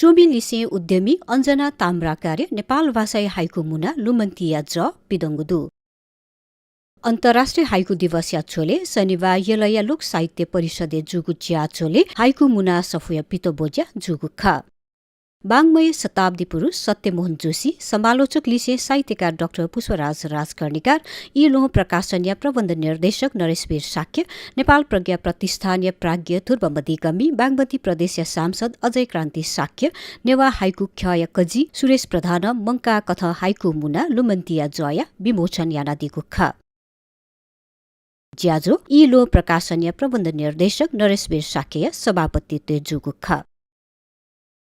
चोबी लिसे उद्यमी अञ्जना ताम्राकार्य नेपाल भाषाई हाइकु मुना लुमन्तिया ज पिदङ्गुदु अन्तर्राष्ट्रिय हाइकु दिवस याचोले शनिबार यलया लोक साहित्य परिषदे जुगु च्याचोले हाइकु मुना सफुया पितोबोज्या जुगु खा बाङ्मय शताब्दी पुरुष सत्यमोहन जोशी समालोचक लिसे साहित्यकार डाक्टर पुष्पराज राजकर्णिकार यी लोह प्रकाशनीय प्रबन्ध निर्देशक नरेशवीर साक्य नेपाल प्रज्ञा प्रतिष्ठानीय प्राज्ञ ध्रुवमती गम्मी बागमती प्रदेशीय सांसद अजय क्रान्ति साक्य नेवा हाइकु ख्य कजी सुरेश प्रधान मङ्का कथ हाइकु मुना लुमन्तिया जया विमोचन यानादिको खा ज्याजो यी लोह प्रकाशनीय प्रबन्ध निर्देशक नरेशवीर साक्य सभापतित्व जुगु खा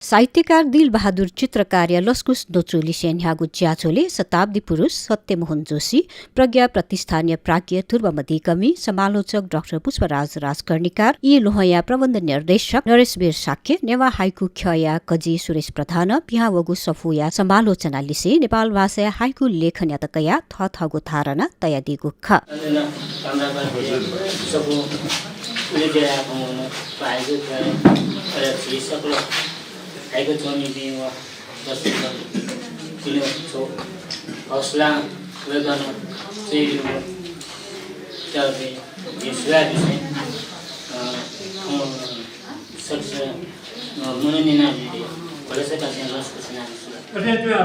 साहित्यकार दिलबहादुर चित्रकार्य लस्कुस दोचोली सेन्यागु च्याचोले शताब्दी पुरुष सत्यमोहन जोशी प्रज्ञा प्रतिष्ठानीय प्राज्ञ ध्रुवमती कमी समालोचक डाक्टर पुष्पराज राजकर्णिकार यी लोहया प्रबन्ध निर्देशक नरेशवीर साक्य नेवा हाइकु ख्या कजी सुरेश प्रधान पिहावगु सफुया समालोचना लिसे नेपाल भाषा हाइकु लेखन यातकया थथगु धारणा तयादिगु ख हाइको चोनी दिवा जस्तो किलो छो हौसला वेदन चाहिँ तबे यसरा दिसे सक्छ मननिना दिदी बलेसे कासे जस्तो छना अझै त्यो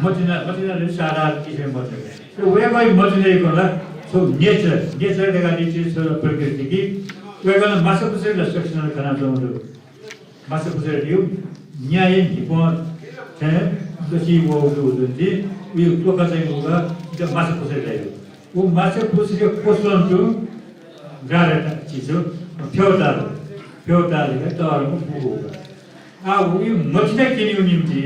मजिना सारा किसिम बच्चा त्यो वेगै मजिनै गर्दा सो नेचर देखाउने चिज प्रकृति कि वेगन मासु पुसेर सेक्सनल खाना जमलो मासु पुसेर दियो न्याय निपन चाहिँ जति वो जुदि यो टोका चाहिँ होगा त्यो मासु पुसेर ल्यायो वो मासु पुसेर पोषण जो गारे चिज हो फ्योटाल के तहको पुगो आ वो यो मजिना किन्यो निम्ति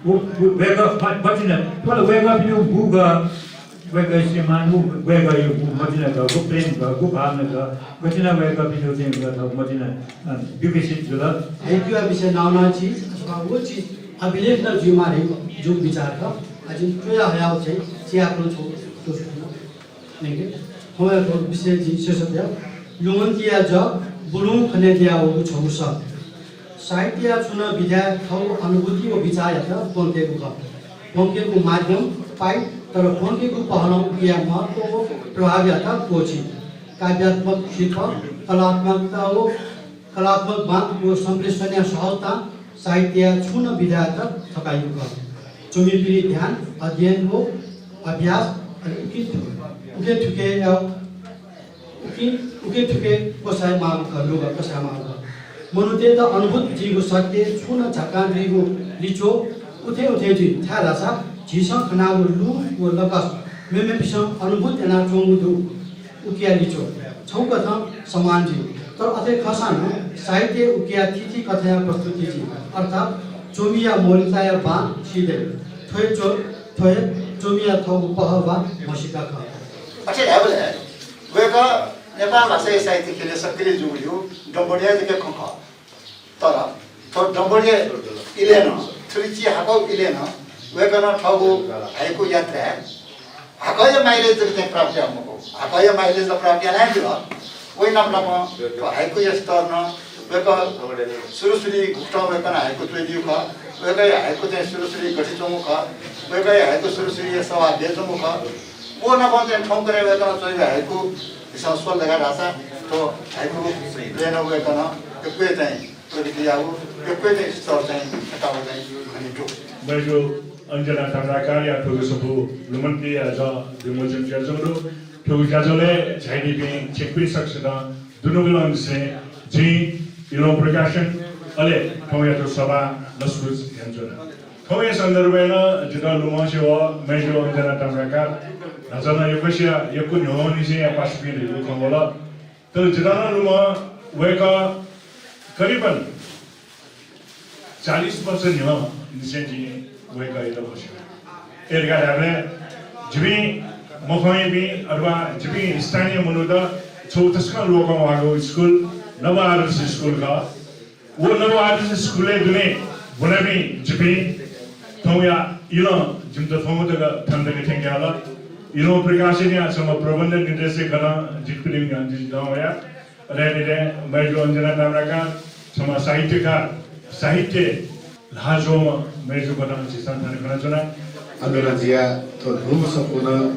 वो वेग मजिना टोल वेग पनि बुगा वेग सेमान वेग यो मजिना को प्रेम को भावना को मजिना वेग पनि चाहिँ मजिना विकसित होला एक विषय नाउना चीज वो चीज अभिलेख न जुमारे जो विचार का आज ट्रेया हयाव चाहिँ चियाको छो तो नेगे होया को विषय जी सत्य लुमन्तिया ज बुलुङ खने दिया वो छौस साहित्य चुन विद्या थौ अनुभूति व विचार त पोंकेको माध्यम पाइ तर पोंकेको पहलौ या महत्व प्रभाव याता कोची काव्यात्मक शिल्प कलात्मक बात को संप्रेषणीय सहजता साहित्य छुन विधा थकाइएको चुमिपिरी ध्यान अध्ययन हो अभ्यास उके ठुके कोसाय माग गर्नु कसा माग मनुते त अनुभूत जीको सत्य छुन झकान रिगो लिचो उठे जी था रासा झिस खनाउ लु व लकस मेमे पिस अनुभूत एना चोंगुदु उकिया लिचो छौकथ समान जी तर अथे खसान साहित्य उकिया थिथि कथया प्रस्तुति जी अर्थात चोमिया मौलिकताया बान सिधे थोय चोमिया थौ पहवा मसिका ख अच्छा लेभल है वेका नेपाल भाषा साहित्य के लिए सक्रिय जुलियो डम्बडिया के खख तर तो डम्बडिया इलेन थ्रिची हाको इलेन वेका न ठगु हाइको यात्रा हाकय माइलेज चाहिँ प्राप्त हमको हाकय माइलेज प्राप्त नै दिला वही नाममा हाइको स्तर न वेका सुरुसुरी गुप्ता वेका हाइको त्वेदिउ ख वेका हाइको चाहिँ सुरुसुरी गठिचमु ख वेका हाइको सुरुसुरी सभा बेचमु ख वो न पनि ठौं करे वेका चाहिँ हाइको संस्वल लगा रासा तो हाइको लेन वेका न एकवे चाहिँ प्रतिक्रिया हो एकवे चाहिँ स्तर चाहिँ हटाउ चाहिँ भनिटो मैले अञ्जना ताम्राकार्य ठोगसबु लुमन्तिया ज विमोचन ज्याजोरो ठोगजाजोले झाइदिबे चेकपि सक्छ त दुनुगुलन से जी इलो प्रकाशन अले ठोगयातो सभा लस्कुस ह्यान्जोना ठोगया सन्दर्भेन जिता लुमसे व मैले अञ्जना ताम्राकार नजना यकोसिया यको न्योनिसे या पासपिले कोला तर जिता लुम वेका करिबन 40% न्यो निसेजी वेका इलो बस्यो एरगा हामीले जिबी मखै बि अथवा जिबी स्थानीय मनुदा चौतसका लोक वागो स्कुल नव आदर्श स्कुल का वो नव आदर्श स्कुल दुने बुनाबी जिबी थौया इलो जिमतो थौमतगा थन्दके ठेक्याला इलो प्रकाशनीय सम प्रबन्ध निर्देशक गण जितपिलिङ गान्जी गाउँया रेले मैजो अञ्जना ताम्राका सम साहित्यकार साहित्य 나조 매주보다는 지산하는 그런 전에 Andoranjia to room sapuna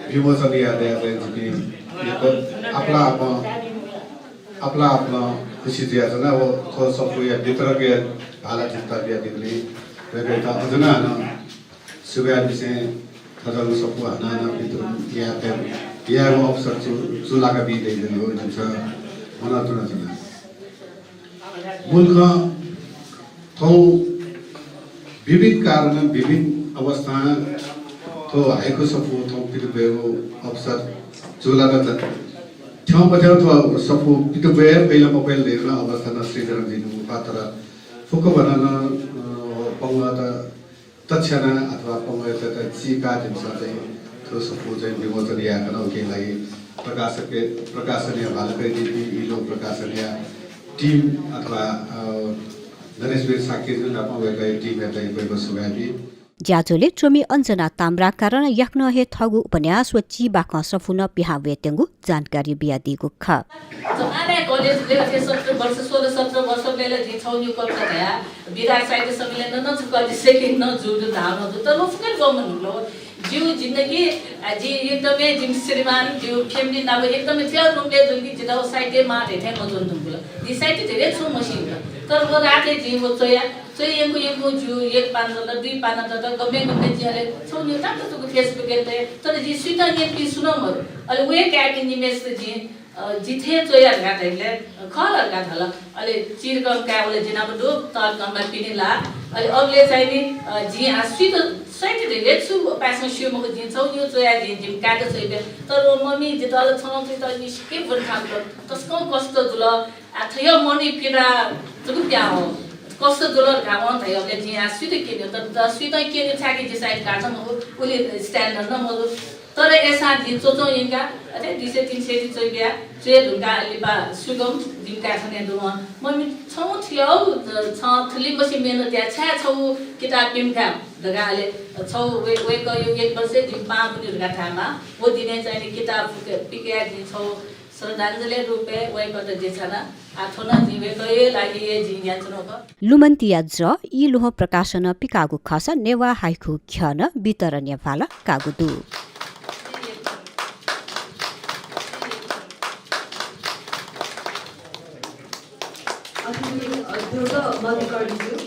vimosaniya de jibi apna खुशी दिया था ना वो तो सबको ये भीतर के हालत जितना भी दिखली वे कहता अजना ना सुबह से थोड़ा सबको आना ना भीतर यहाँ पे यहाँ वो अवसर चुला का भी दे देने वो जिनसे मना तो ना चला मुल्क तो विभिन्न कारण विभिन्न अवस्था तो आएको सबको तो फिर वे वो अवसर चुला का ठाउँ बजार तो सबको पिटु गए पहिला मोबाइल लिएर अवस्थामा श्रीधरजीको पात्र फुको बनान पंगा तक्षण अथवा पंगा त चिका दिन्छ चाहिँ त्यो सबको चाहिँ विमोचन याकन ओकेलाई प्रकाशनीय भालकै दिदी इलो प्रकाशनीय टिम अथवा नरेशवीर साकेजु नापा वेकै टिम हेर्दै गएको सुगाबी ज्याजोले चोमी अञ्जना ताम्रा कारण याक्न हे थगु उपन्यास व ची बाख सफुन पिहा वेतेंगु जानकारी बिया दिगु ख जमाने कॉलेज ले 17 वर्ष 16-17 वर्ष ले जे छौनी कल्पना भया विराट साहित्य सम्मेलन न कति सेकेन्ड न जुडु धाउन त लोकल गवर्नमेन्ट लो जीव जिन्दगी जी एकदमै जिम श्रीमान जीव फ्यामिली नाब एकदमै थियो रुमले जुन कि जिदा साहित्य मा धेथे मजन दुंगुला दि साहित्य धेरै छु मसिन तर वो राते जीव चोया यंको जु एक पाना दुई पाना त गमे जिले छौनी ताक त फेसबुक हेर्दै तर जी सुता ने पि सुनो म अले वे क्याक इमेज जी जिथे चोया गातैले खल गाथल अले चिरकम कावले जिनाब दो त कमला पिनिला अले अगले चाहिँ नि जी आसुत साइट दे छु पासन शिव मको जी छौ यो चोया जी जिम काटे छैबे तर मम्मी जे दल छौ त नि के भन थाक तस्को कष्ट जुल आथयो मनी पिरा जुगु क्या हो कस्तो दुलर घामन थियो अब जी आसुत किन्यो तर दसवी त किन्यो छाकी जे साइड काट्छ म उले स्ट्यान्डर्ड न म तर एसा दिन चोचो यिनका अरे 200-300 चाहिँ गया जे ढुंगा लिबा सुगम दिनका छने दुमा मम्मी छौ थियो छ थली बसी मेहनत या छा छौ किताब पिमका दगाले छौ वे कयो एक वर्ष दिन पा पनि ढुंगा थामा वो दिने चाहिँ किताब पिके दिन छौ श्रद्धाञ्जली रूपे वे कत जे छना आथोना जीवे कए लागि ए जिन्या छनको लुमन्तिया ज इ लोह प्रकाशन पिकागु खस नेवा हाइखु ख्यन वितरण याफाला कागुदु दुर्गा मल्लिकार्जुन